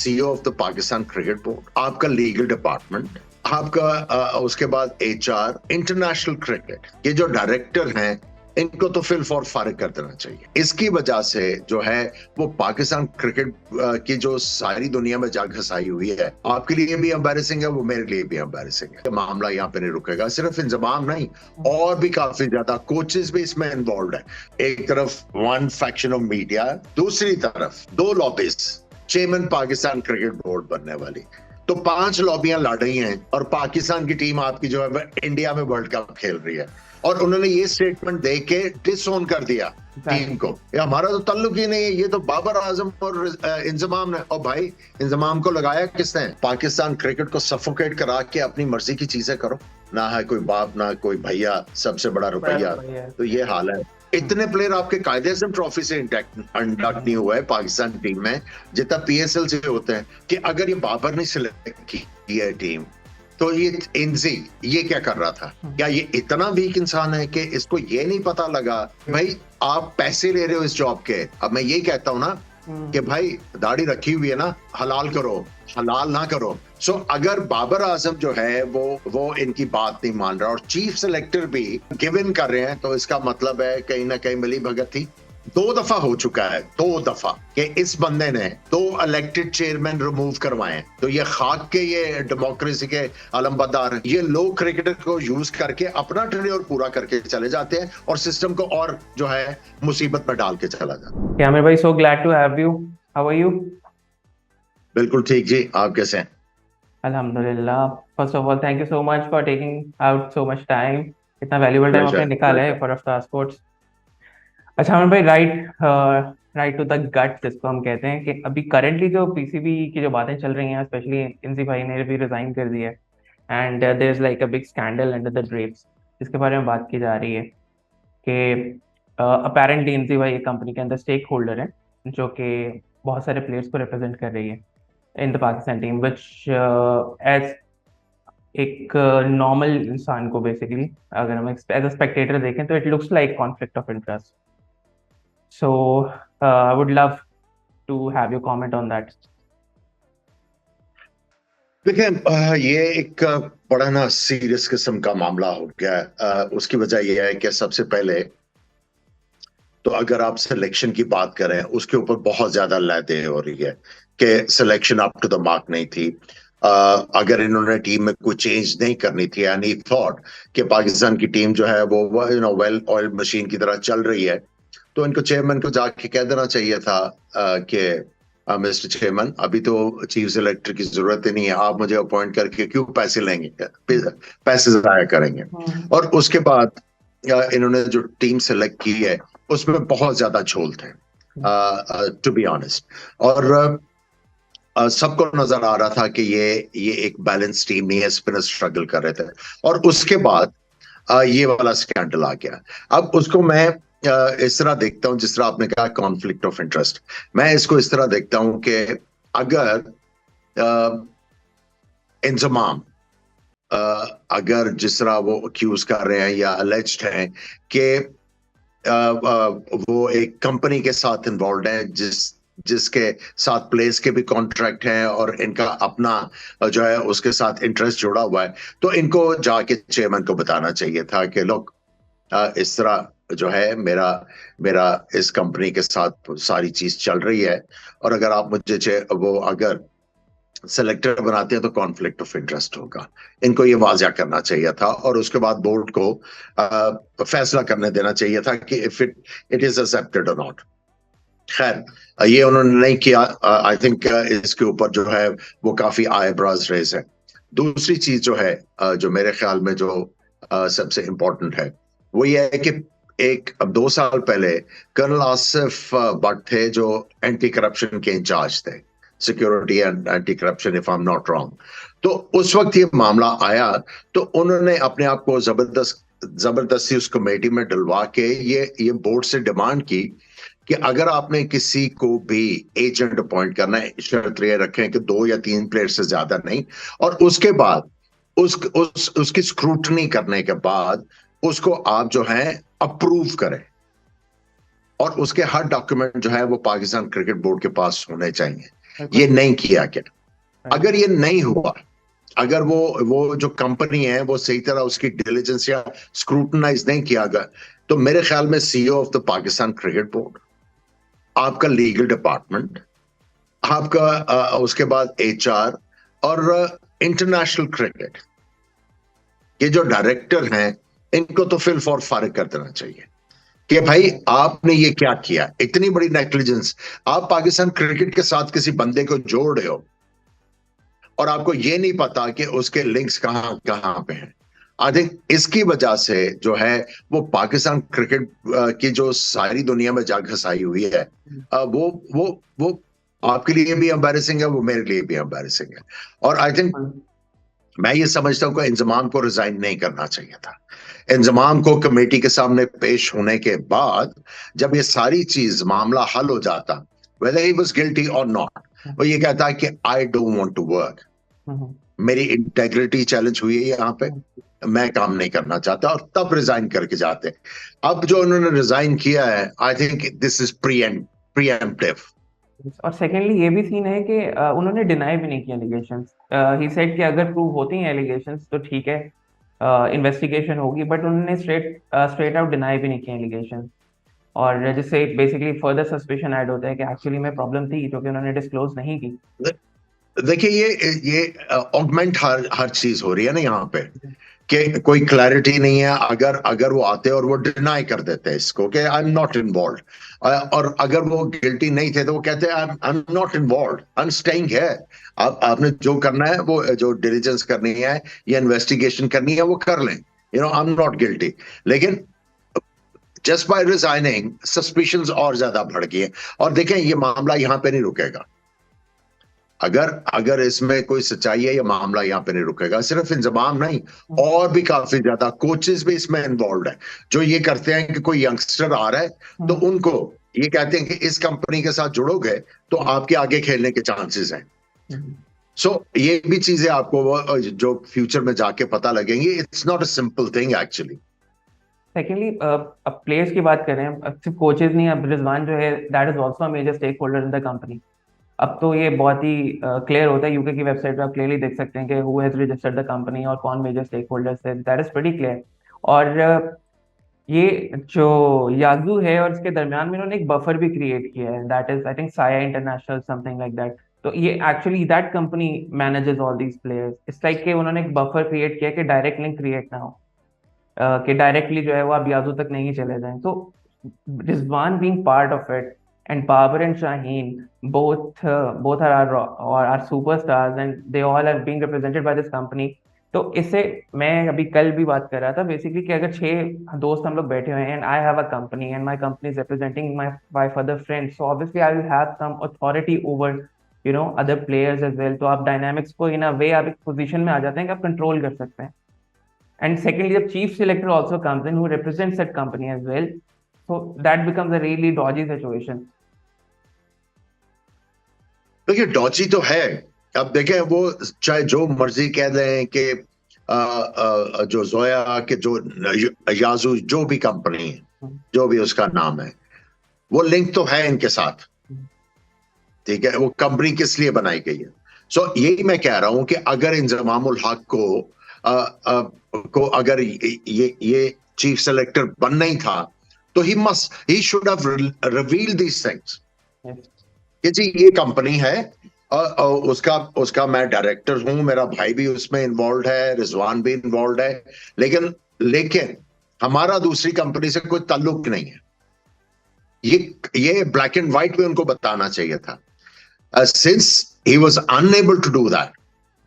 CEO of the Pakistan cricket board, आपका legal department, आपका उसके बाद एचआर, इंटरनेशनल क्रिकेट, ये जो डायरेक्टर हैं इनको तो फिल फॉर फारिग कर देना चाहिए। इसकी वजह से जो है वो पाकिस्तान क्रिकेट की जो सारी दुनिया में जा घसाई हुई है, आपके लिए भी एम्बैरेसिंग है, वो मेरे लिए भी एम्बैरेसिंग है। मामला यहाँ पे नहीं रुकेगा, सिर्फ इंजमाम नहीं और भी काफी ज्यादा कोचेस भी इसमें इन्वॉल्व है। एक तरफ वन फैक्शन ऑफ मीडिया, दूसरी तरफ दो lobbies, chairman Pakistan cricket board बनने वाली, तो 5 लॉबियां लड़ रही हैं और पाकिस्तान की टीम आपकी जो है इंडिया में वर्ल्ड कप खेल रही है, और उन्होंने ये स्टेटमेंट दे के डिसओन कर दिया टीम को। ये हमारा तो ताल्लुक ही नहीं है, ये तो बाबर आजम और इंजमाम ने। और भाई इंजमाम को लगाया किसने? पाकिस्तान क्रिकेट को सफोकेट करा के अपनी मर्जी की चीजें करो, ना है कोई बाप ना कोई भैया, सबसे बड़ा रुपया। तो ये हाल है। इतने प्लेयर आपके कायदे आज़म ट्रॉफी से इंडक्ट नहीं हुआ है पाकिस्तान टीम में जितना पीएसएल से होते हैं, कि अगर ये बाबर ने सिलेक्ट की है टीम, तो ये इनजी ये क्या कर रहा था? क्या ये इतना वीक इंसान है कि इसको ये नहीं पता लगा? भाई आप पैसे ले रहे हो इस जॉब के। अब मैं ये कहता हूं ना कि भाई दाढ़ी रखी हुई है ना, हलाल करो, हलाल ना करो। सो अगर बाबर आजम जो है वो इनकी बात नहीं मान रहा और चीफ सिलेक्टर भी गिव इन कर रहे हैं, तो इसका मतलब है कहीं ना कहीं मिली भगत थी। 2 दफा हो चुका है, 2 दफा कि इस बंदे ने 2 इलेक्टेड चेयरमैन रिमूव करवाए। तो ये खाक के, ये डेमोक्रेसी के अलमबरदार, ये लोग क्रिकेटर को यूज करके अपना टेन्योर पूरा करके चले जाते हैं और सिस्टम को और जो है मुसीबत में डाल के चला जाता है। क्या भाई, so glad to have you. How are you? बिल्कुल ठीक जी, आप कैसे हैं? अल्हम्दुलिल्लाह। First of all thank you so much for taking out so much time. इतना वैल्यूबल टाइम आपने निकाला है फॉर अफ्तार स्पोर्ट्स। अच्छा अमन भाई, राइट टू द गट जिसको हम कहते हैं, कि अभी करंटली जो पीसीबी की जो बातें चल रही हैं, स्पेशली इंजी भाई ने भी रिजाइन कर दिया है and there is like a big scandal under the drapes, जिसके बारे में बात की जा रही है कि अपेरेंटली इंजी भाई एक कंपनी के अंदर स्टेक होल्डर है जो कि बहुत सारे प्लेयर्स को रिप्रेजेंट कर रही है in the Pakistan team, which as एक नॉर्मल इंसान को बेसिकली अगर हम एज अ स्पेक्टेटर देखें तो it looks like conflict of interest. So, I would love to have your comment on that. देखिए ये एक बड़ा ना सीरियस किस्म का मामला हो गया है। उसकी वजह यह है कि सबसे पहले तो अगर आप सिलेक्शन की बात करें, उसके ऊपर बहुत ज्यादा लहते हो रही है कि selection up to the mark नहीं थी। अगर इन्होंने टीम में कोई चेंज नहीं करनी थी, यानी थॉट कि पाकिस्तान की टीम जो है वो वेल ऑयल मशीन की तरह चल रही है, तो इनको चेयरमैन को जाके कह देना चाहिए था कि मिस्टर चेयरमैन, अभी तो चीफ सिलेक्टर की जरूरत ही नहीं है, आप मुझे अपॉइंट करके क्यों पैसे लेंगे, पैसे जाया करेंगे। और उसके बाद इन्होंने जो टीम सेलेक्ट की है उसमें बहुत ज्यादा झोल थे, टू बी ऑनेस्ट। और सबको नजर आ रहा था कि ये एक बैलेंस टीम नहीं है, स्पिनर स्ट्रगल कर रहे थे। और उसके बाद ये वाला स्कैंडल आ गया। अब उसको मैं इस तरह देखता हूं, जिस तरह आपने कहा कॉन्फ्लिक्ट ऑफ इंटरेस्ट, मैं इसको इस तरह देखता हूं कि अगर इंजमाम अगर जिस तरह वो अक्यूज कर रहे हैं या अलेज्ड हैं कि वो एक कंपनी के साथ इन्वॉल्व है जिसके साथ प्लेस के भी कॉन्ट्रैक्ट हैं और इनका अपना जो है उसके साथ इंटरेस्ट जुड़ा हुआ है, तो इनको जाके चेयरमैन को बताना चाहिए था कि लोग इस तरह जो है मेरा इस कंपनी के साथ सारी चीज चल रही है, और अगर आप मुझे वो अगर सेलेक्टर बनाते हैं तो कॉन्फ्लिक्ट ऑफ इंटरेस्ट होगा। इनको ये वाज़ा करना चाहिए था और उसके बाद बोर्ड को फैसला करने देना चाहिए था कि इफ इट इज एक्सेप्टेड और नॉट। खैर ये उन्होंने नहीं किया। आई थिंक इसके ऊपर जो है वो काफी आईब्रोज रेज है। दूसरी चीज जो है जो मेरे ख्याल में जो सबसे इंपॉर्टेंट है वो ये है कि अब 2 साल पहले कर्नल आसिफ भट्ट थे जो एंटी करप्शन के इंचार्ज थे, security and anti corruption if I am not wrong. तो उस वक्त ये मामला आया तो उन्होंने अपने आप को जबरदस्ती उस कमेटी में डलवा के ये बोर्ड से डिमांड की कि अगर आपने किसी को भी एजेंट अपॉइंट करना है, शर्त ये रखें कि 2 या 3 प्लेयर से ज्यादा नहीं, और उसके बाद उसकी स्क्रूटनी करने के बाद उसको आप जो है अप्रूव करें, और उसके हर डॉक्यूमेंट जो है वो पाकिस्तान क्रिकेट बोर्ड के पास होने चाहिए। ये बिल्कुल। नहीं किया गया। राइट। अगर ये नहीं हुआ, अगर वो जो कंपनी है वो सही तरह उसकी डिलीजेंस या स्क्रूटनाइज नहीं किया गया, तो मेरे ख्याल में CEO of the Pakistan cricket board, आपका लीगल डिपार्टमेंट, आपका उसके बाद एचआर और इंटरनेशनल क्रिकेट, ये जो डायरेक्टर हैं, इनको तो फिल फॉर फारिग कर देना चाहिए कि भाई आपने ये क्या किया, इतनी बड़ी नेग्लिजेंस। आप पाकिस्तान क्रिकेट के साथ किसी बंदे को जोड़ रहे हो और आपको ये नहीं पता कि उसके लिंक्स कहां कहां पे हैं। आई थिंक इसकी वजह से जो है वो पाकिस्तान क्रिकेट की जो सारी दुनिया में जा घसाई हुई है, वो आपके लिए भी एम्बैरेसिंग है, वो मेरे लिए भी एम्बैरेसिंग है। और आई थिंक मैं ये समझता हूं कि इंजमाम को रिजाइन नहीं करना चाहिए था। इंजमाम को कमेटी के सामने पेश होने के बाद जब ये सारी चीज मामला हल हो जाता, whether he was guilty or not, वो ये कहता है कि I don't want to work, मेरी इंटेग्रिटी चैलेंज हुई है यहाँ पे, मैं काम नहीं करना चाहता, और तब रिजाइन करके जाते। अब जो उन्होंने रिजाइन किया है, I think this is pre-emptive. और सेकेंडली ये भी सीन है कि उन्होंने डिनाई भी नहीं किया एलिगेशंस। ही सेड कि अगर प्रूव होती हैं एलिगेशंस तो ठीक है, इन्वेस्टिगेशन होगी, बट उन्होंने स्ट्रेट आउट डिनाई भी नहीं किया एलिगेशंस। और जिससे बेसिकली फर्दर सस्पिशन ऐड होता है कि एक्चुअली में प्रॉब्लम थी जो कि उन्होंने डिस्क्लोज नहीं की। देखिए ये ऑगमेंट हर चीज हो रही है ना यहाँ पे, कि कोई क्लैरिटी नहीं है। अगर अगर वो आते और वो डिनाई कर देते हैं इसको कि आई एम नॉट इन्वॉल्व, और अगर वो गिल्टी नहीं थे तो वो कहते हैं आई am not involve, I am staying है। आपने जो करना है, वो जो डिलीजेंस करनी है या इन्वेस्टिगेशन करनी है, वो कर लें, आई एम नॉट गिल्टी। लेकिन जस्ट बाय रिजाइनिंग सस्पिशंस और ज्यादा बढ़ गई है। और देखें, ये मामला यहाँ पे नहीं रुकेगा। अगर अगर इसमें कोई सच्चाई है, ये मामला यहाँ पे नहीं रुकेगा। सिर्फ इंजमाम नहीं, और भी काफी ज्यादा कोचेस भी इसमें इन्वॉल्व है, जो ये करते हैं कि कोई यंगस्टर आ रहा है तो उनको ये कहते हैं कि इस कंपनी के साथ जुड़ोगे तो आपके आगे खेलने के चांसेस हैं। सो ये भी चीजें आपको जो फ्यूचर में जाके पता लगेंगी। It's not a simple thing actually. Secondly अब प्लेयर्स की बात करें, अब सिर्फ कोचेज नहीं, अब रिजवान जो है that is also major stakeholder in the company. अब तो ये बहुत ही क्लियर होता है, यूके की वेबसाइट पे आप क्लियरली देख सकते हैं कि who has registered the company और कौन मेजर स्टेक होल्डर्स है, दैट इज प्रीटी क्लियर। और ये जो याजू है और इसके दरमियान में इन्होंने एक बफर भी क्रिएट किया है, दैट इज आई थिंक साया इंटरनेशनल समथिंग लाइक दैट। तो ये actually that company manages all these players. It's like कि उन्होंने एक बफर क्रिएट किया कि डायरेक्ट लिंक क्रिएट ना हो, कि डायरेक्टली जो है वो आप याजू तक नहीं चले जाएं। तो Rizwan being part of it and Babar and Shaheen both are our superstars and they all are being represented by this company। तो इससे मैं अभी कल भी बात कर रहा था बेसिकली कि अगर 6 दोस्त हम लोग बैठे हुए हैं and I have a company and my company is representing my 5 other friends, so obviously I will have some authority over other players as well. तो आप डायनामिक्स को इन अ वे आप एक पोजीशन में आ जाते हैं कि आप कंट्रोल कर सकते हैं। एंड सेकेंडली जब chief selector also comes in who represents that company as well, so that becomes a really dodgy situation। देखिए डॉची तो है। अब देखें, वो चाहे जो मर्जी कह दें कि जो जोया के जो याजू जो भी कंपनी है, जो भी उसका नाम है, वो लिंक तो है इनके साथ। ठीक है, वो कंपनी किस लिए बनाई गई है। सो यही मैं कह रहा हूं कि अगर इंजमामुल हक को अगर ये चीफ सेलेक्टर बनना ही था तो he should have revealed these things कि जी ये कंपनी है, उसका मैं डायरेक्टर हूं, मेरा भाई भी उसमें इन्वॉल्व है, रिजवान भी इन्वॉल्व है, लेकिन लेकिन हमारा दूसरी कंपनी से कोई ताल्लुक नहीं है। ये ब्लैक एंड व्हाइट में उनको बताना चाहिए था। Since he was unable to do that,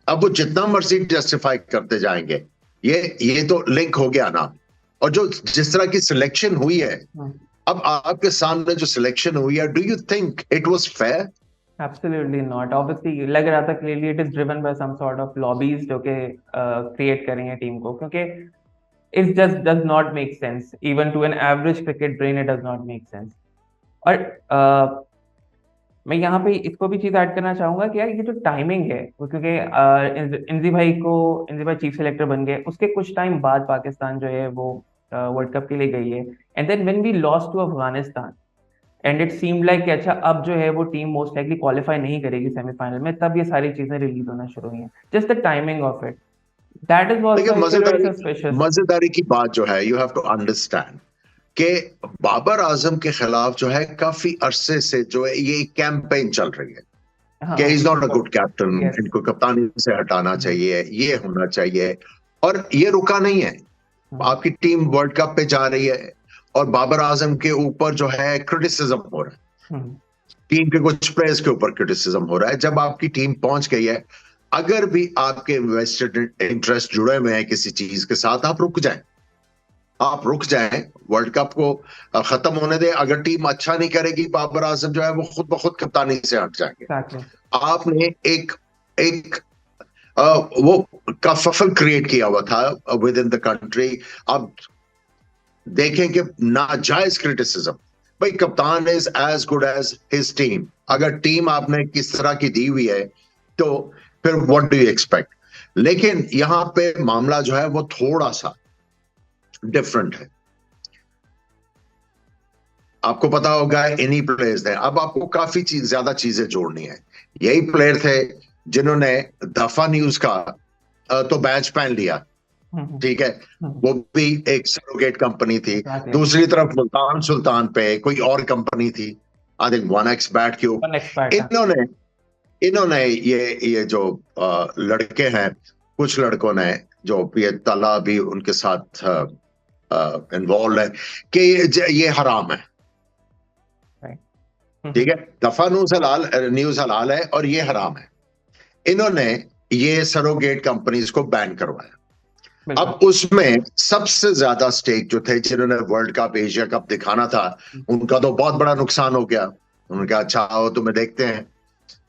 अब वो जितना मर्जी जस्टिफाई करते जाएंगे, ये तो लिंक हो गया ना। और जो जिस तरह की सिलेक्शन हुई है, अब आपके सामने जो सिलेक्शन हुई है, do you think it was fair? Absolutely not. Obviously लग रहा था clearly it is driven by some sort of lobbies जो कि create करेंगे टीम को, क्योंकि it just does not make sense even to an average cricket brain, it does not make sense। और मैं यहाँ पे इसको भी चीज ऐड करना चाहूंगा कि यार ये जो टाइमिंग है वो, क्योंकि इंजी भाई चीफ सेलेक्टर बन गए, उसके कुछ टाइम बाद पाकिस्तान जो है वो वर्ल्ड कप के लिए गई है। And then when we lost to Afghanistan, and it seemed like कि अच्छा अब जो है वो टीम मोस्ट लाइकली क्वालिफाई नहीं करेगी सेमीफाइनल में, तब ये सारी चीजें रिलीज होना शुरू हुई हैं, just the timing of it, that is देखिए, आल्सो a little मजेदारी suspicious. मजेदारी की बात जो है, यू हैव टू अंडरस्टैंड कि बाबर आजम के खिलाफ जो है काफी अरसे से जो है ये कैंपेन चल रही है कि हाँ, is not a good captain, yes, इनको कप्तानी से हटाना चाहिए, ये होना चाहिए। और ये रुका नहीं है। आपकी टीम वर्ल्ड कप पे जा रही है और बाबर आजम के ऊपर जो है क्रिटिसिज्म हो रहा है, टीम के कुछ प्लेयर्स के ऊपर क्रिटिसिज्म हो रहा है। जब आपकी टीम पहुंच गई है, अगर भी आपके इन्वेस्टेड इंटरेस्ट जुड़े हुए हैं किसी चीज के साथ, आप रुक जाएं। आप रुक जाएं, वर्ल्ड कप को खत्म होने दें। अगर टीम अच्छा नहीं करेगी, बाबर आजम जो है वो खुद ब खुद कप्तानी से हट जाएंगे। exactly. आपने एक एक वो कर्फबल क्रिएट किया हुआ था विद इन द कंट्री। आप देखें कि नाजायज क्रिटिसिज्म, भाई कप्तान is as good as his team. अगर टीम आपने किस तरह की दी हुई है तो फिर व्हाट डू यू एक्सपेक्ट। लेकिन यहां पे मामला जो है वो थोड़ा सा डिफरेंट है। आपको पता होगा इन्हीं प्लेयर्स ने, अब आपको काफी ज्यादा चीजें जोड़नी है। यही प्लेयर थे जिन्होंने दफा न्यूज का तो बैच पहन लिया, ठीक है, वो भी एक सरोगेट कंपनी थी। दूसरी तरफ मुल्तान सुल्तान पे कोई और कंपनी थी, आई थिंक 1x बैट के ऊपर। इन्होंने ये जो लड़के हैं, कुछ लड़कों ने जो ये तला भी उनके साथ इन्वॉल्व है कि ये हराम है, ठीक है। दफा न्यूज हलाल है और ये हराम है। इन्होंने ये सरोगेट कंपनीज को बैन करवाया। अब उसमें सबसे ज्यादा स्टेक जो थे, जिन्होंने वर्ल्ड कप एशिया कप दिखाना था, उनका तो बहुत बड़ा नुकसान हो गया। उन्होंने कहा अच्छा आओ तुम्हें देखते हैं,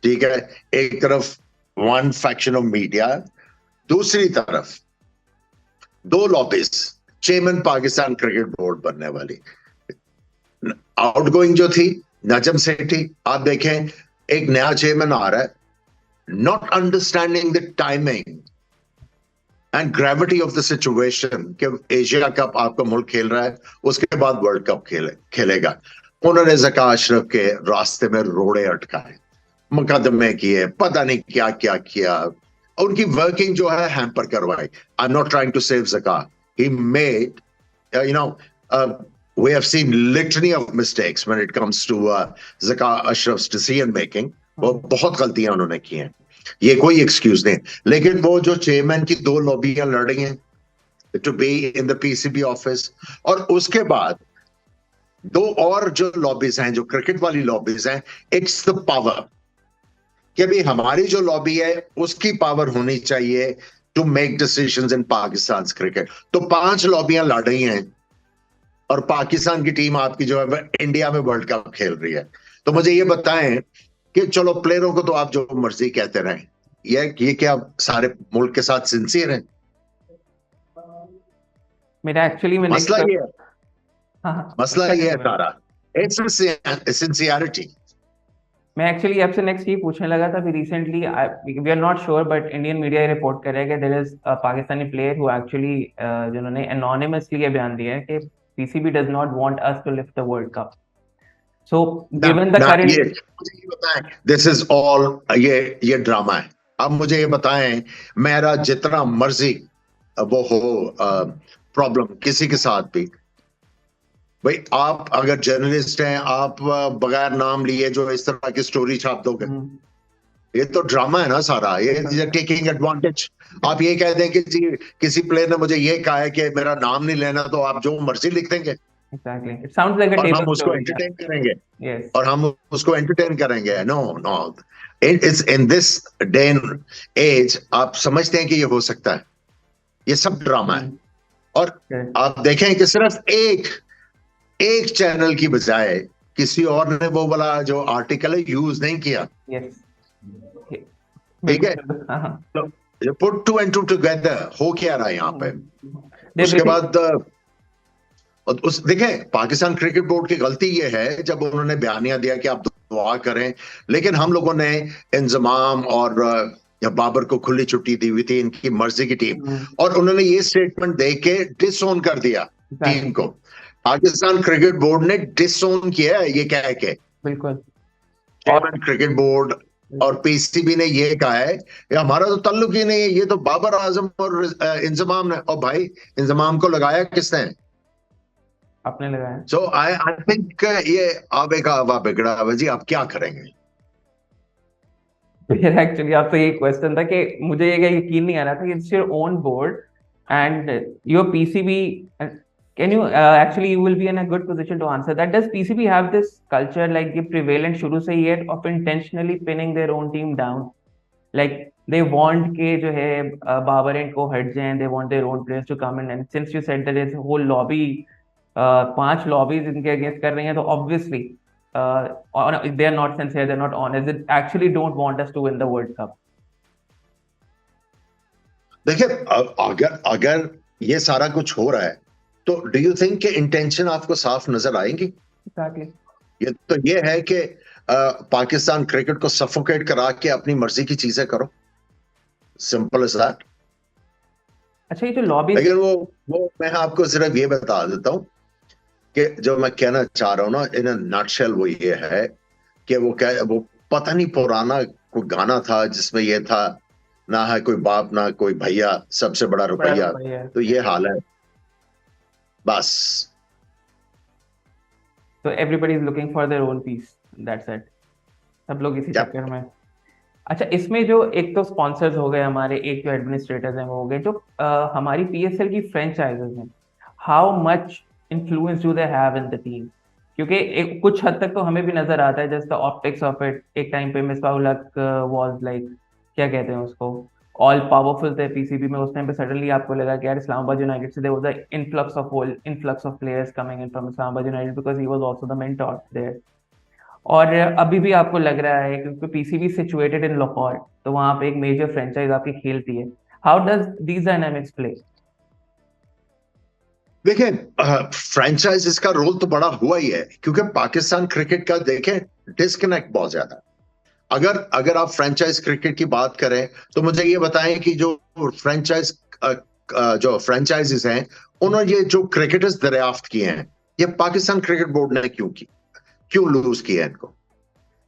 ठीक है। एक तरफ वन फैक्शन ऑफ मीडिया, दूसरी तरफ दो lobbies, chairman Pakistan cricket board बनने वाली, आउटगोइंग जो थी नजम सेठी। आप देखें एक नया चेयरमैन आ रहा है, not understanding the timing and gravity of the situation कि एशिया कप आपका मुल्क खेल रहा है, उसके बाद वर्ल्ड कप खेलेगा। उन्होंने ज़का अशरफ के रास्ते में रोड़े अटकाए, मुकदमे किए, पता नहीं क्या क्या किया, उनकी वर्किंग जो है हैम्पर करवाई। I am not trying to save Zaka, he made we have seen litany of mistakes when it comes to Zaka Ashraf's decision making. वो बहुत गलतियां उन्होंने की हैं, ये कोई एक्सक्यूज नहीं। लेकिन वो जो चेयरमैन की दो लॉबियां लड़ रही हैं to be in the PCB office, और उसके बाद दो और जो लॉबीज हैं, जो क्रिकेट वाली लॉबीज हैं, इट्स द पावर कि भी हमारी जो लॉबी है उसकी पावर होनी चाहिए to make decisions in Pakistan cricket. तो 5 लॉबियां लड़ रही हैं और पाकिस्तान की टीम आपकी जो है इंडिया में वर्ल्ड कप खेल रही है। तो मुझे ये बताएं कि चलो प्लेयरों को तो आप जो मर्जी कहते रहें, ये क्या सारे मुल्क के साथ सिंसियर हैं? मेरा एक्चुअली में मसला ये है, मसला ये है सारा, इट्स सिंसियरिटी। मैं एक्चुअली आपसे नेक्स्ट ये पूछने लगा था अभी recently, we are not sure but Indian media report कर रहा है कि there is a Pakistani player who actually जिन्होंने एनोनिमसली ये बयान दिया है कि PCB does not want us to lift the world cup. So given the current, मुझे ये बताएं, दिस इज ऑल ये ड्रामा है। अब मुझे ये बताएं, मेरा जितना मर्जी वो हो प्रॉब्लम किसी के साथ भी, भाई आप अगर जर्नलिस्ट हैं, आप बगैर नाम लिए जो इस तरह की स्टोरी छाप दोगे, ये तो ड्रामा है ना सारा, ये टेकिंग एडवांटेज। आप ये कह दें कि जी किसी प्लेयर ने मुझे ये कहा है कि मेरा नाम नहीं लेना, तो आप जो मर्जी लिख देंगे। Exactly. It sounds like a table हम उसको story. एंटरटेन करेंगे। Yes. और हम उसको एंटरटेन करेंगे। No it's in this day and age आप समझते हैं कि ये हो सकता है? ये सब ड्रामा है। और आप देखें कि सिर्फ एक चैनल की बजाय किसी और ने वो वाला जो आर्टिकल है यूज नहीं किया। ठीक है, तो पुट 2 and 2 टुगेदर हो क्या रहा है यहाँ पे। उसके बाद उस देखें, पाकिस्तान क्रिकेट बोर्ड की गलती ये है जब उन्होंने बयानियां दिया कि आप दुआ करें, लेकिन हम लोगों ने इंजमाम और बाबर को खुली छुट्टी दी हुई थी, इनकी मर्जी की टीम, और उन्होंने ये स्टेटमेंट दे के डिसओन कर दिया टीम को। पाकिस्तान क्रिकेट बोर्ड ने डिसोन किया है ये कह के, बिल्कुल। चेयरमैन क्रिकेट बोर्ड और पीसीबी ने ये कहा है कि हमारा तो ताल्लुक ही नहीं है, ये तो बाबर आजम और इंजमाम ने, और भाई इंजमाम को लगाया किसने? आपने लगाया। सो आई आई थिंक ये आबे का आबा बिगड़ा हुआ जी, आप क्या करेंगे? फिर एक्चुअली आपसे ये क्वेश्चन था कि मुझे ये यकीन नहीं आ रहा था कि it's your own board and your PCB, can you actually you will be in a good position to answer that. Does PCB have this culture like the prevalent शुरू से ही है of intentionally pinning their own team down, like they want के जो है Babar and को हट जाएं, they want their own players to come in, and since you said that it's a whole lobby, 5 lobbies इनके अगेंस्ट कर रही हैं, तो obviously they are not sincere, they are not honest, they actually don't want us to win the World Cup. देखिए अगर अगर ये सारा कुछ हो रहा है तो डू यू थिंक कि इंटेंशन आपको साफ नजर आएंगी? Exactly. ये तो ये है कि पाकिस्तान क्रिकेट को सफोकेट करा के अपनी मर्जी की चीजें करो, सिंपल एज दैट। अच्छा, ये जो लॉबी, लेकिन वो मैं आपको सिर्फ ये बता देता हूं कि जो मैं कहना चाह रहा हूं ना इन नटशेल, वो ये है कि वो पता नहीं पुराना कोई गाना था जिसमें ये था, ना है कोई बाप ना कोई भैया, सबसे बड़ा रुपया। तो ये हाल है बस। तो everybody is looking for their own piece, that's it, सब लोग इसी चक्कर में। अच्छा, इसमें जो एक तो स्पॉन्सर्स हो गए हमारे, एक जो एडमिनिस्ट्रेटर्स हैं वो हो गए, जो हमारी पीएसएल की फ्रेंचाइजेस हैं, how much influence do they have in the team? क्योंकि एक कुछ हद तक तो हमें भी नजर आता है, just the optics of it. एक टाइम पे मिसबाह हक वाज लाइक, क्या कहते हैं उसको, ऑल पावरफुल थे पीसीबी में। उस टाइम पे सडनली आपको लगा कि यार इस्लामाबाद यूनाइटेड से there was a influx of players coming in from Islamabad United because he was also the mentor there. और अभी भी आपको लग रहा है क्योंकि पीसीबी सिचुएटेड इन लाहौर, तो वहां पे एक मेजर फ्रेंचाइज आपकी खेलती है। How does these dynamics play? देखिए फ्रेंचाइजिस का रोल तो बड़ा हुआ ही है, क्योंकि पाकिस्तान क्रिकेट का देखें डिस्कनेक्ट बहुत ज्यादा। अगर आप फ्रेंचाइज क्रिकेट की बात करें तो मुझे ये बताएं कि जो फ्रेंचाइजेस हैं उन्होंने ये जो क्रिकेटर्स दरियाफ्त किए हैं, ये पाकिस्तान क्रिकेट बोर्ड ने क्यों लूज किया इनको?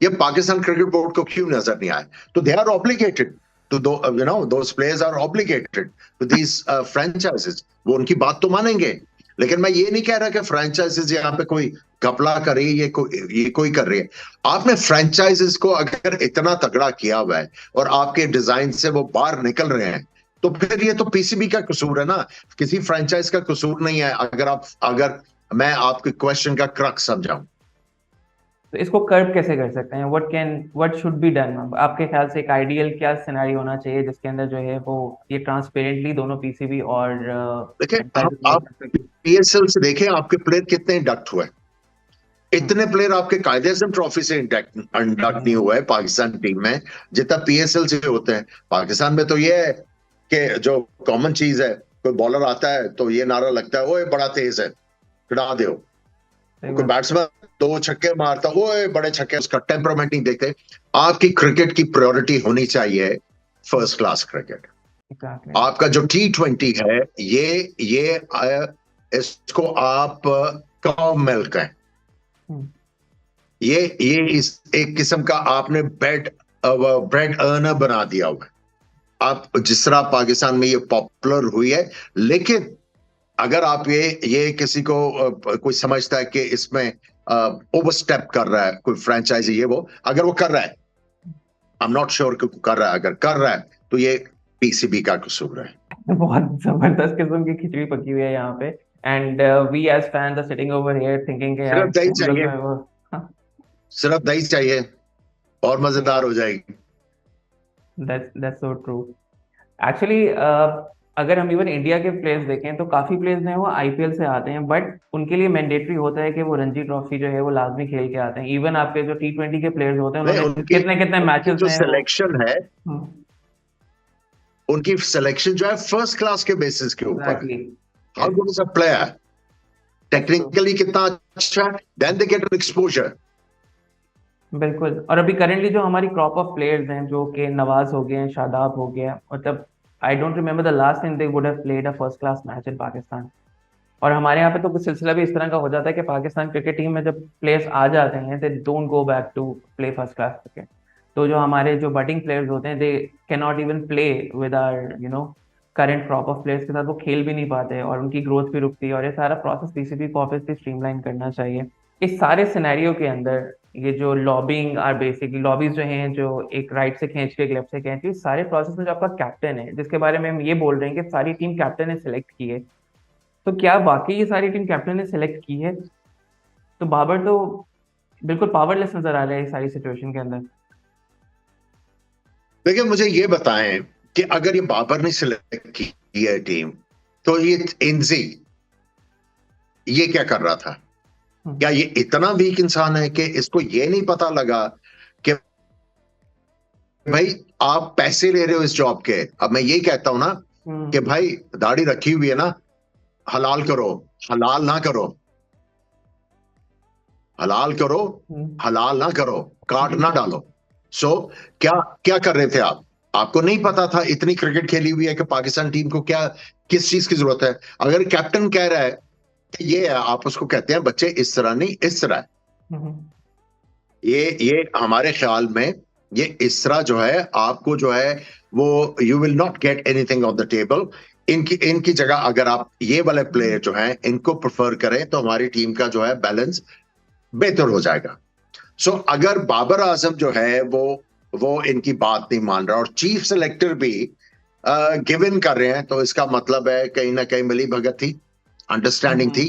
ये पाकिस्तान क्रिकेट बोर्ड को क्यों नजर नहीं आया? तो they are obligated to those players are obligated to these franchises. वो उनकी बात तो मानेंगे, लेकिन मैं ये नहीं कह रहा कि फ्रेंचाइजेस यहाँ पे कोई घपला करे, ये कोई कर रही है। आपने फ्रेंचाइजेस को अगर इतना तगड़ा किया हुआ है और आपके डिजाइन से वो बाहर निकल रहे हैं, तो फिर ये तो पीसीबी का कसूर है ना, किसी फ्रेंचाइज का कसूर नहीं है। अगर मैं आपके क्वेश्चन का क्रक्स समझाऊं, तो इसको कर्व कैसे कर सकते हैं? What should be done? आपके ख्याल से एक आइडियल क्या सिनेरियो होना चाहिए जिसके अंदर जो है वो ये ट्रांसपेरेंटली दोनों पीसीबी और देखिए आप पीएसएल से देखें आपके प्लेयर कितने इंडक्ट हुए। इतने प्लेयर आपके कायदे आज़म ट्रॉफी से इंडक्ट नहीं हुआ है पाकिस्तान टीम में जितना पीएसएल से होते हैं। पाकिस्तान में तो ये है कि जो कॉमन चीज है, कोई बॉलर आता है तो ये नारा लगता है, ओए बड़ा तेज है, खिला दो। कोई बैट्समैन 2 छक्के मारता, ओए बड़े छक्के, उसका टेम्परामेंट नहीं देखते। आपकी क्रिकेट की प्रायोरिटी होनी चाहिए फर्स्ट क्लास क्रिकेट। आपका जो T20 है ये इसको आप काउ मिल्क है, ये इस एक किस्म का आपने ब्रेड अर्नर बना दिया हुआ है। आप जिस तरह पाकिस्तान में ये पॉपुलर हुई है, लेकिन अगर आप ये किसी को कोई समझता है कि इसमें ओवरस्टेप कर रहा है कोई फ्रेंचाइजी, ये वो अगर वो कर रहा है, आई एम नॉट श्योर कि कर रहा है, अगर कर रहा है तो ये पीसीबी का कसूर है। बहुत जबरदस्त किस्म की खिचड़ी पकी हुई है यहाँ पे, and we as fans are sitting over here thinking कि यार सिर्फ दही चाहिए और मजेदार हो जाएगी। That's so true. Actually, अगर हम इवन इंडिया के प्लेयर्स देखें तो काफी प्लेयर्स हैं वो आईपीएल से आते हैं, बट उनके लिए मैंडेटरी होता है कि वो रणजी ट्रॉफी जो है वो लाजमी खेल के आते हैं। इवन आपके जो T20 के प्लेयर्स होते हैं उन्होंने कितने मैचेस जो सिलेक्शन है, उनकी सिलेक्शन जो है फर्स्ट क्लास के बेसिस के ऊपर, how good is a player, technically कितना अच्छा है, then they get an exposure. बिल्कुल। और अभी करंटली जो हमारी क्रॉप ऑफ प्लेयर्स हैं, जो कि नवाज हो गए हैं, शादाब हो गया, मतलब I don't remember the last time they would have played a first class match इन पाकिस्तान। और हमारे यहाँ पे तो कुछ सिलसिला भी इस तरह का हो जाता है कि पाकिस्तान क्रिकेट टीम में जब प्लेयर्स आ जाते हैं they don't go back to play first class cricket. तो जो हमारे जो बटिंग प्लेयर्स होते हैं they can not even play with our current crop of players के साथ, वो खेल भी नहीं पाते और उनकी ग्रोथ भी रुकती है, और ये सारा प्रोसेस पीसीबी को ऑब्वियसली स्ट्रीमलाइन करना चाहिए। इस सारे सिनेरियो के अंदर ये जो लॉबिंग आर बेसिकली लॉबीज जो हैं, जो एक राइट से खींच के एक लेफ्ट से खींच के, इस सारे प्रोसेस में जो आपका कैप्टन है जिसके बारे में हम ये बोल रहे हैं कि सारी टीम कैप्टन ने सेलेक्ट की है, तो क्या वाकई ये सारी टीम कैप्टन ने सेलेक्ट की है? तो बाबर तो बिल्कुल पावरलेस नजर आ रहा है इस सारी सिचुएशन के अंदर। देखिए मुझे ये बताएं कि अगर ये बाबर ने सिलेक्ट की है टीम, तो ये एनजी ये क्या कर रहा था? क्या ये इतना वीक इंसान है कि इसको ये नहीं पता लगा कि भाई आप पैसे ले रहे हो इस जॉब के? अब मैं यही कहता हूं ना कि भाई दाढ़ी रखी हुई है ना, हलाल करो, हलाल ना करो, हलाल करो, हलाल ना करो, काट ना डालो। सो क्या क्या कर रहे थे आप? आपको नहीं पता था इतनी क्रिकेट खेली हुई है कि पाकिस्तान टीम को क्या किस चीज की जरूरत है? अगर कैप्टन कह रहा है कि ये है, आप उसको कहते हैं बच्चे इस तरह नहीं इस तरह है। ये हमारे ख्याल में ये इस तरह जो है आपको जो है वो you will not get anything on the table. इनकी जगह अगर आप ये वाले प्लेयर जो हैं इनको प्रेफर करें तो हमारी टीम का जो है बैलेंस बेहतर हो जाएगा। सो अगर बाबर आजम जो है वो इनकी बात नहीं मान रहा और चीफ सेलेक्टर भी गिव इन कर रहे हैं, तो इसका मतलब है कहीं ना कहीं मिली भगत थी, अंडरस्टैंडिंग थी।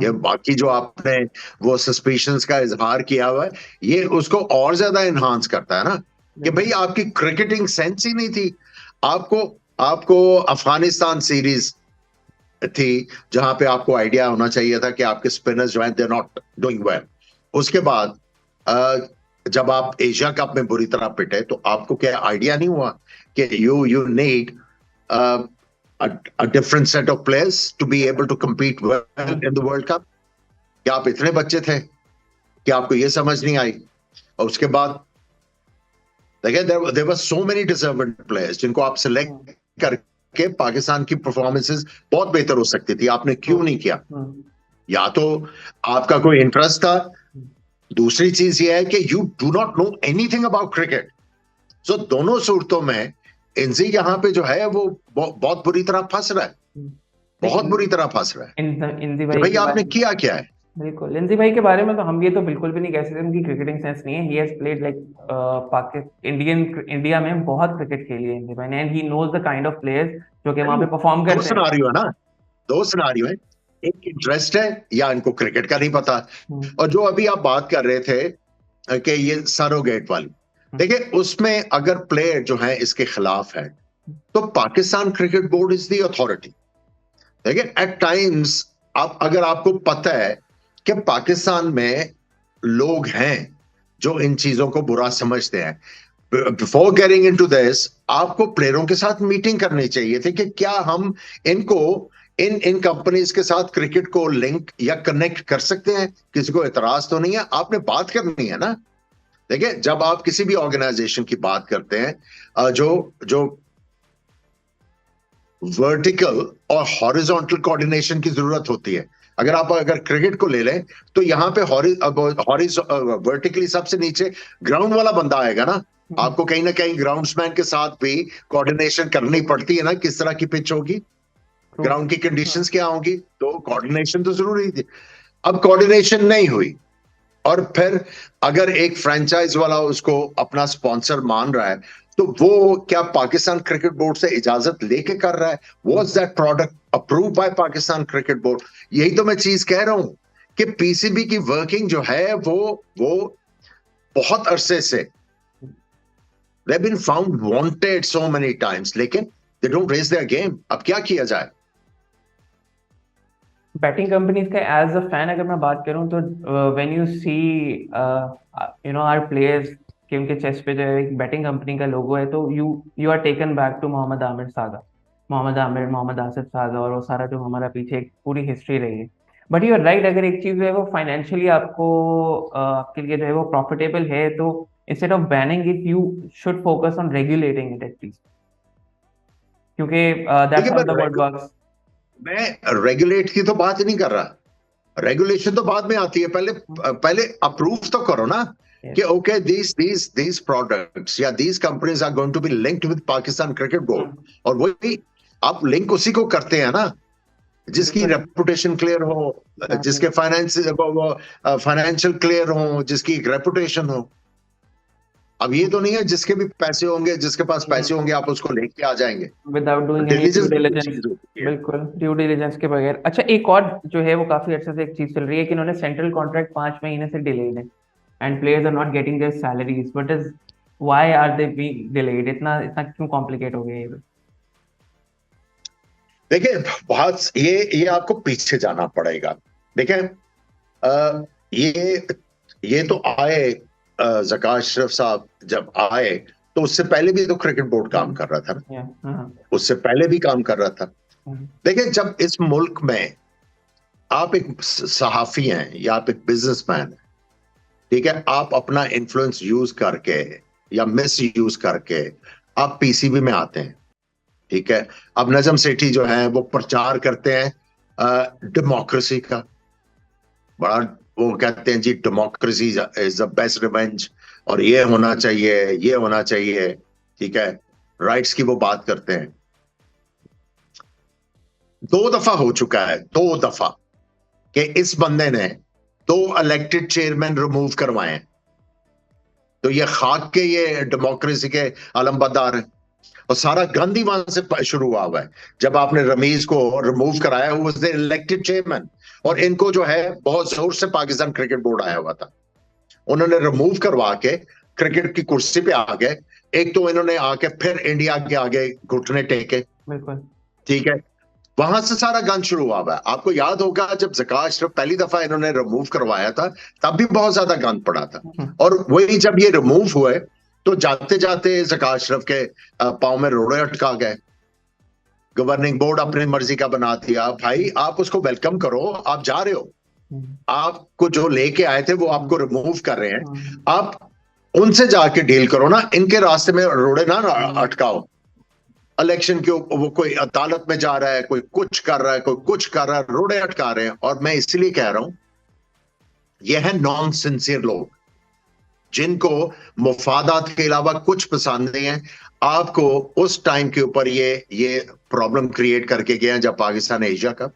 ये बाकी जो आपने वो सस्पिशंस का इजहार किया हुआ है, ये उसको और ज्यादा इनहांस करता है ना कि भाई आपकी क्रिकेटिंग सेंस ही नहीं थी। आपको आपको अफगानिस्तान सीरीज थी जहां पे आपको आइडिया होना चाहिए था कि आपके स्पिनर्स जो हैं दे नॉट डूइंग वेल। उसके बाद जब आप एशिया कप में बुरी तरह पिटे तो आपको क्या आइडिया नहीं हुआ कि you need a different set of players to be able to compete well in the World Cup? क्या आप इतने बच्चे थे कि आपको ये समझ नहीं आई? और उसके बाद देखिए there were so many deserving players जिनको आप सिलेक्ट करके पाकिस्तान की परफॉर्मेंसेस बहुत बेहतर हो सकती थी, आपने क्यों नहीं किया? या तो आपका कोई इंटरेस्ट था, दूसरी चीज ये है कि you do not know anything about cricket. So दोनों सूरतों में इंजी यहाँ पे जो है वो बहुत बुरी तरह फंस रहा है, बहुत बुरी तरह फंस रहा है। इंजी भाई आपने किया क्या है? बिल्कुल, इंजी भाई के बारे में तो हम ये तो बिल्कुल भी नहीं कह सकते उनकी क्रिकेटिंग सेंस नहीं है। He has played like India में बहुत क्रिकेट खेली है इंजी भाई ने, and he knows the kind of players जो कि वहां पे परफॉर्म करते हैं। दो सिनारियो है ना, दो सिनारियो है, एक इंटरेस्ट है या इनको क्रिकेट का नहीं पता। और जो अभी आप बात कर रहे थे कि ये सरोगेट वाली, देखिए उसमें अगर प्लेयर जो है इसके खिलाफ है तो Pakistan cricket board is the authority. देखिए एट टाइम्स अगर आपको पता है कि पाकिस्तान में लोग हैं जो इन चीजों को बुरा समझते हैं, बिफोर गेटिंग इनटू दिस आपको प्लेयरों के साथ मीटिंग करनी चाहिए थी कि क्या हम इनको इन कंपनीज के साथ क्रिकेट को लिंक या कनेक्ट कर सकते हैं। किसी को एतराज तो नहीं है, आपने बात करनी है ना। देखिए जब आप किसी भी ऑर्गेनाइजेशन की बात करते हैं जो वर्टिकल और हॉरिजॉन्टल कोऑर्डिनेशन की जरूरत होती है। अगर क्रिकेट को ले लें तो यहाँ पे वर्टिकली सबसे नीचे ग्राउंड वाला बंदा आएगा ना, आपको कहीं ना कहीं ग्राउंड्समैन के साथ भी कोऑर्डिनेशन करनी पड़ती है ना, किस तरह की पिच होगी, ग्राउंड की कंडीशंस क्या होंगी, तो कोऑर्डिनेशन तो जरूरी थी। अब कोऑर्डिनेशन नहीं हुई और फिर अगर एक फ्रेंचाइज वाला उसको अपना स्पॉन्सर मान रहा है तो वो क्या पाकिस्तान क्रिकेट बोर्ड से इजाजत लेके कर रहा है? Was that product approve by Pakistan cricket board? यही तो मैं चीज कह रहा हूं कि पीसीबी की वर्किंग जो है वो बहुत अरसे से they have been found wanted so many times, लेकिन they don't raise their game. अब क्या किया जाए? बैटिंग कंपनीज का एज अ फैन अगर मैं बात करूं तो when you see our players कि उनके चेस्ट पे जो एक बैटिंग कंपनी का लोगो है, तो you are taken back to Mohammad Amir saga, Mohammad Amir, Mohammad Asif saga और वो सारा जो हमारा पीछे एक पूरी हिस्ट्री रही है। बट यू आर राइट, अगर एक चीज जो है वो फाइनेंशियली आपके लिए जो है वो प्रॉफिटेबल है तो instead of banning it you should focus on regulating it at least, क्योंकि that's how the world works. मैं रेगुलेट की तो बात ही नहीं कर रहा, रेगुलेशन तो बाद में आती है, पहले पहले अप्रूव तो करो ना कि ओके दीज प्रोडक्ट्स या these companies are going to be linked with Pakistan cricket board, और वही आप लिंक उसी को करते हैं ना जिसकी रेपुटेशन क्लियर हो, जिसके फाइनेंशियल क्लियर हो, जिसकी रेपुटेशन हो। अब ये तो नहीं है जिसके भी पैसे होंगे, जिसके पास पैसे होंगे आप उसको लेके आ जाएंगे without doing any due diligence. बिल्कुल, ड्यू डिलिजेंस के बगैर। अच्छा, एक और जो है वो काफी अच्छे से एक चीज चल रही है कि इन्होंने सेंट्रल कॉन्ट्रैक्ट 5 महीने से डिलेड है and players are not getting their salaries, but is why are they being delayed? इतना इतना क्यों कॉम्प्लिकेट हो गया ये? देखिए, बहुत ये आपको पीछे जाना पड़ेगा। देखिए, ये तो आए, ज़कात अशरफ साहब जब आए तो उससे पहले भी तो क्रिकेट बोर्ड काम कर रहा था ना, उससे पहले भी काम कर रहा था। देखिए, जब इस मुल्क में आप एक सहाफी हैं या आप एक बिजनेसमैन हैं, ठीक है, आप अपना इन्फ्लुएंस यूज करके या मिस यूज करके आप पीसीबी में आते हैं, ठीक है। अब नजम सेठी जो है वो प्रचार करते हैं डेमोक्रेसी का, बड़ा वो कहते हैं जी democracy is the best revenge, और ये होना चाहिए, ये होना चाहिए, ठीक है, राइट्स की वो बात करते हैं। 2 दफा हो चुका है, 2 दफा कि इस बंदे ने 2 इलेक्टेड चेयरमैन रिमूव करवाए हैं, तो ये खाक के ये डेमोक्रेसी के अलमबरदार हैं। और सारा गांधी वहां से शुरू हुआ है, जब आपने रमीज को रिमूव कराया, वो वाज द इलेक्टेड चेयरमैन, और इनको जो है बहुत जोर से पाकिस्तान क्रिकेट बोर्ड आया हुआ था, उन्होंने रिमूव करवा के क्रिकेट की कुर्सी पे आ गए। एक तो इन्होंने आके फिर इंडिया के आगे घुटने टेके, ठीक है, वहां से सारा गंद शुरू हुआ है। आपको याद होगा जब ज़कात अशरफ पहली दफा इन्होंने रिमूव करवाया था, तब भी बहुत ज्यादा गंद पड़ा था, और वही जब ये रिमूव हुए तो जाते जाते ज़कात अशरफ के पांव में रोड़े अटका गए। गवर्निंग बोर्ड अपनी मर्जी का बना दिया। भाई, आप उसको वेलकम करो, आप जा रहे हो, आपको जो लेके आए थे वो आपको रिमूव कर रहे हैं, आप उनसे जाके डील करो ना, इनके रास्ते में रोड़े ना अटकाओ। इलेक्शन के वो कोई अदालत में जा रहा है, कोई कुछ कर रहा है, कोई कुछ कर रहा है, रोड़े अटका रहे हैं। और मैं इसलिए कह रहा हूं, ये है नॉन सिंसियर लोग जिनको मुफादात के अलावा कुछ पसंद नहीं है। आपको उस टाइम के ऊपर ये प्रॉब्लम क्रिएट करके गए हैं जब पाकिस्तान एशिया कप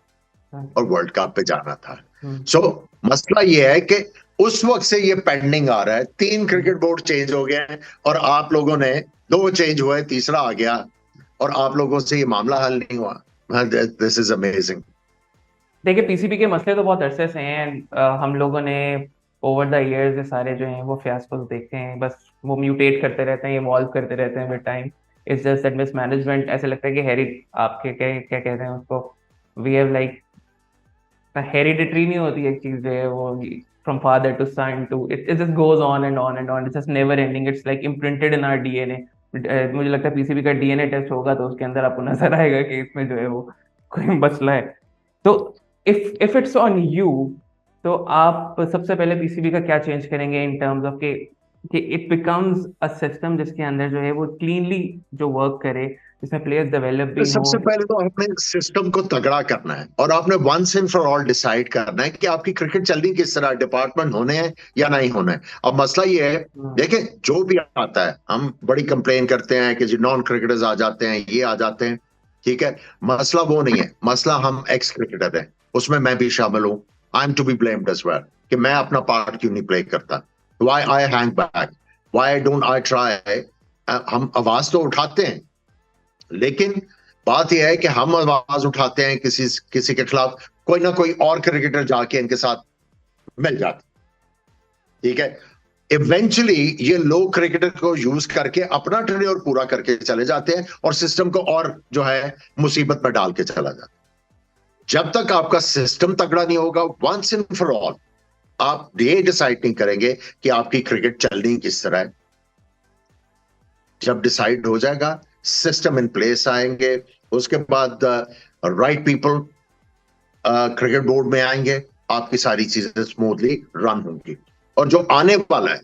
और वर्ल्ड कप पे जाना था। सो मसला ये है कि उस वक्त से ये पेंडिंग आ रहा है। 3 क्रिकेट बोर्ड चेंज हो गए हैं और आप लोगों ने 2 चेंज हुए, तीसरा आ गया और आप लोगों से ये मामला हल नहीं हुआ। This is amazing. देखिए, पीसीबी के मसले तो बहुत अरसे से हैं। हम लोगों ने ओवर द इयर्स ये सारे जो हैं वो फियास्कोस देखे हैं, बस वो म्यूटेट करते रहते हैं, इवॉल्व करते रहते हैं with time. It's just that mismanagement. ऐसे लगता है कि आपके क्या क्या कहते हैं उसको, वी हैव लाइक हेरिडिटरी नहीं होती एक चीज जो है वो, from father to son to it just goes on and on and on, it's just never ending. It's like imprinted in our DNA. मुझे लगता है पीसीबी का डीएनए टेस्ट होगा तो उसके अंदर आपको नजर आएगा कि इसमें जो है वो कोई मसला है। तो इफ इट्स ऑन यू, तो आप सबसे पहले पीसीबी का क्या चेंज करेंगे इन टर्म्स ऑफ कि इट बिकम्स अ सिस्टम जिसके अंदर जो है वो क्लीनली जो वर्क करे, जिसमें प्लेयर्स डेवलप भी सबसे पहले तो आपने सिस्टम को तगड़ा करना है और आपने once and for all decide करना है कि आपकी क्रिकेट चलनी किस तरह, डिपार्टमेंट होने हैं या नहीं होना है। अब मसला ये है, देखें, जो भी आता है हम बड़ी कंप्लेन करते हैं कि जी नॉन क्रिकेटर्स आ जाते हैं, ये आ जाते हैं, ठीक है, मसला वो नहीं है। मसला हम एक्स क्रिकेटर हैं, उसमें मैं भी शामिल हूं। I am to be blamed as well कि मैं अपना पार्ट क्यों नहीं प्ले करता। Why I hang back, why don't I try. हम आवाज तो उठाते हैं, लेकिन बात यह है कि हम आवाज उठाते हैं किसी के खिलाफ, कोई ना कोई और क्रिकेटर जाके इनके साथ मिल जाते, ठीक है। इवेंचुअली ये लोग क्रिकेटर को यूज करके अपना टेन्योर पूरा करके चले जाते हैं और सिस्टम को और जो है मुसीबत में डाल के चला जाता है। जब तक आपका सिस्टम तगड़ा नहीं होगा, वंस एंड फॉर ऑल आप ये डिसाइड नहीं करेंगे कि आपकी क्रिकेट चलनी किस तरह है। जब डिसाइड हो जाएगा, सिस्टम इन प्लेस आएंगे, उसके बाद राइट पीपल क्रिकेट बोर्ड में आएंगे, आपकी सारी चीजें स्मूथली रन होंगी। और जो आने वाला है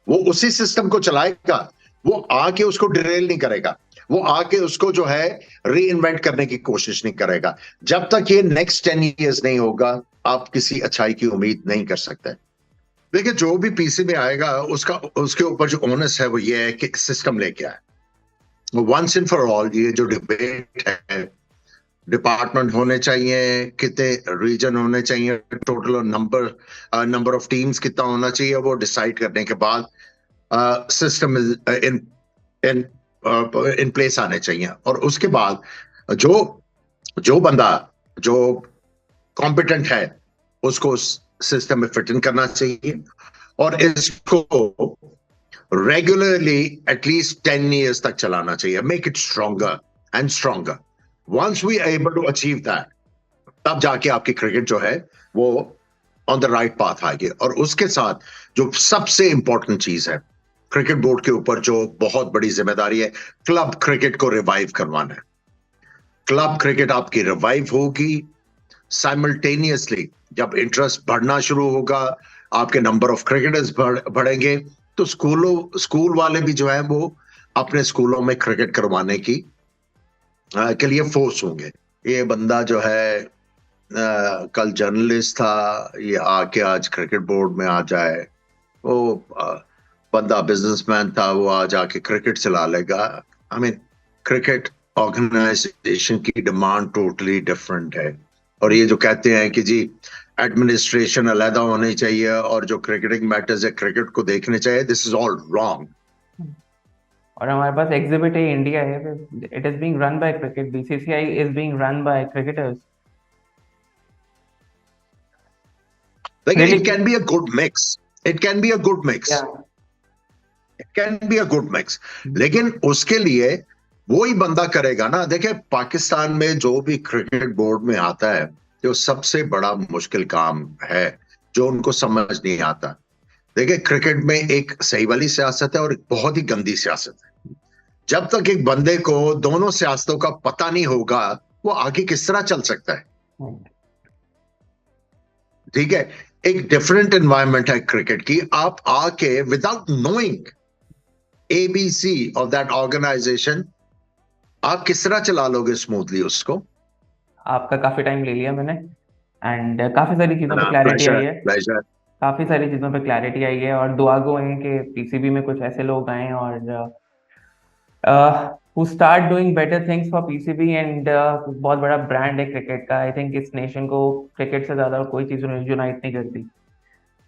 वो उसी सिस्टम को चलाएगा, वो आके उसको डिरेल नहीं करेगा। वो आके उसको जो है री इन्वेंट करने की कोशिश नहीं करेगा। जब तक ये नेक्स्ट 10 years नहीं होगा, आप किसी अच्छाई की उम्मीद नहीं कर सकते। देखिए, जो भी पीसी में आएगा उसका उसके ऊपर जो ओनस है वो ये है कि सिस्टम लेके आए वंस एंड फॉर ऑल। ये जो डिबेट है, डिपार्टमेंट होने चाहिए, कितने रीजन होने चाहिए, टोटल नंबर ऑफ टीम्स कितना होना चाहिए, वो डिसाइड करने के बाद system in in in place आने चाहिए। और उसके बाद जो जो बंदा जो कॉम्पिटेंट है उसको सिस्टम में फिट इन करना चाहिए, और इसको रेगुलरली एटलीस्ट 10 years तक चलाना चाहिए। Make it stronger and stronger. Once we able to achieve that, तब जाके आपकी क्रिकेट जो है वो ऑन द राइट पाथ आएगी। और उसके साथ जो सबसे इंपॉर्टेंट चीज है क्रिकेट बोर्ड के ऊपर, जो बहुत बड़ी जिम्मेदारी है, क्लब क्रिकेट को रिवाइव करवाना है। क्लब क्रिकेट आपकी रिवाइव होगी साइमल्टेनियसली जब इंटरेस्ट बढ़ना शुरू होगा, आपके नंबर ऑफ क्रिकेटर्स बढ़ेंगे, तो स्कूल वाले भी जो है वो अपने स्कूलों में क्रिकेट करवाने की के लिए फोर्स होंगे। ये बंदा जो है कल जर्नलिस्ट था, ये आके आज क्रिकेट बोर्ड में आ जाए। वो बंदा बिजनेसमैन था, वो आज आके क्रिकेट चला लेगा। आई मीन, क्रिकेट ऑर्गेनाइजेशन की डिमांड टोटली डिफरेंट है। और ये जो कहते हैं कि जी एडमिनिस्ट्रेशन अलहदा होनी चाहिए और जो क्रिकेटिंग मैटर्स है क्रिकेट को देखने चाहिए, दिस इज ऑल रॉन्ग। और हमारे पास एग्जिबिट है, इंडिया है, it is being run by cricket, BCCI is being run by cricketers. Like really it can be a good mix. It can be a good mix. या It can be a good mix. लेकिन उसके लिए वही बंदा करेगा ना। देखिए, पाकिस्तान में जो भी क्रिकेट बोर्ड में आता है, जो सबसे बड़ा मुश्किल काम है जो उनको समझ नहीं आता। देखिए, क्रिकेट में एक सही वाली सियासत है और एक बहुत ही गंदी सियासत है। जब तक एक बंदे को दोनों सियासतों का पता नहीं होगा, वो आगे किस तरह चल सकता है। ठीक है, एक डिफरेंट एनवायरनमेंट है क्रिकेट की। आप आके without knowing ABC of that organization, आप किस तरह चला लोगे स्मूथली उसको। आपका काफी टाइम ले लिया मैंने, एंड काफी सारी चीजों पे क्लैरिटी आई प्लेजर है, प्लेजर। काफी सारी चीजों पे क्लैरिटी आई है, और दुआ गो है कि पीसीबी में कुछ ऐसे लोग आए और who start doing better things for PCB, and बहुत बड़ा ब्रांड है क्रिकेट का। आई थिंक इस नेशन को क्रिकेट से ज्यादा और कोई चीज यूनाइट नहीं करती,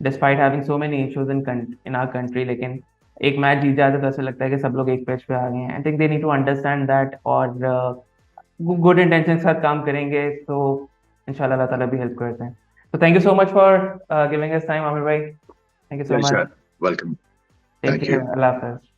despite having so many issues in our country. लेकिन एक मैच जीत जाते तो ऐसा लगता है कि सब लोग एक पेज पे आ गए हैं। I think they need to understand that, और गुड इंटेंशन के साथ काम करेंगे तो इंशाल्लाह अल्लाह ताला भी हेल्प करते हैं। तो thank you so much for giving us time Aamir भाई, thank you so much. Welcome. Take thank care, you. Allah Hafiz.